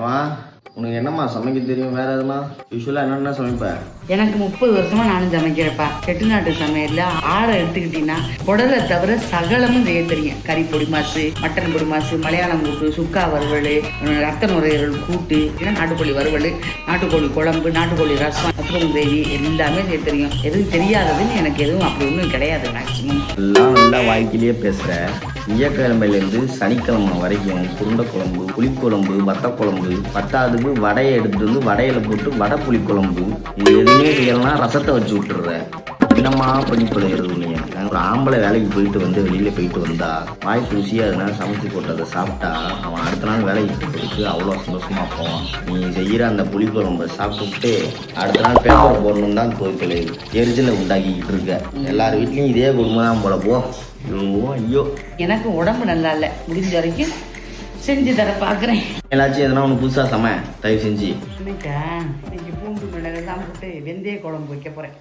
ஏமா உனக்கு என்னம்மா சமைக்க தெரியும்? வேற எதுமா யூஸ்வலாக என்னென்ன சமைப்பேன்? எனக்கு 30 வருஷமா நானும் சமைக்கிறப்பா. செட்டிநாட்டு சமையல்ல ஆடை எடுத்துக்கிட்டீங்கன்னா குடலை தவிர சகலமும் செய்ய தெரியும். கறி பொடி மாசு, மட்டன் பொடி மாசு, மலையாளம் கூட்டு, சுக்கா வறுவல், ரத்த நுரையீரல் கூட்டு, நாட்டுக்கோழி வறுவல், நாட்டுக்கோழி குழம்பு, நாட்டுக்கோழி ரசம், மஷ்ரூம் கிரேவி எல்லாமே செய்ய தெரியும். எதுவும் தெரியாததுன்னு எனக்கு எதுவும் அப்படி ஒன்றும் கிடையாது. மேக்சிமம் எல்லாம் நல்லா வாழ்க்கையிலேயே பேசுகிறேன். திங்கக்கிழமையிலேருந்து சனிக்கிழமை வரைக்கும் உருண்டை குழம்பு, புளிக்குழம்பு, வத்தக்குழம்பு, பத்தாவதுக்கு வடையை எடுத்துட்டு வந்து வடையில போட்டு வடை புளிக்குழம்பு, இது எதுவுமே செய்யலன்னா ரசத்தை வச்சு விட்டுடுறேன். என்னம்மா பண்ணி பழகிறது நீ? ஒரு ஆம்பளை வேலைக்கு போயிட்டு வந்து வெளியில போயிட்டு வந்தா வாய் ருசியா அதனால சமைச்சு போட்டதை சாப்பிட்டா அவன் அடுத்த நாள் வேலைக்கு போயிட்டு அவ்வளோ சந்தோஷமா போவான். நீ செய்யற அந்த புளிக்குழம்பை சாப்பிட்டுட்டு அடுத்த நாள் பேப்பர் போடணும் தான் போய் எரிச்சலை உண்டாக்கிக்கிட்டு இருக்க. எல்லார் வீட்லயும் இதே குடும்பம் தான் போல. போ. ஐயோ எனக்கு உடம்பு நல்லா இல்லை. முடிஞ்ச வரைக்கும் செஞ்சு தர பார்க்குறேன். எல்லாச்சும் எதனா ஒன்று புதுசாக தயவு செஞ்சு. இன்னைக்கு பூண்டு மிளகெல்லாம் போட்டு வெந்தய குழம்பு வைக்க போகிறேன்.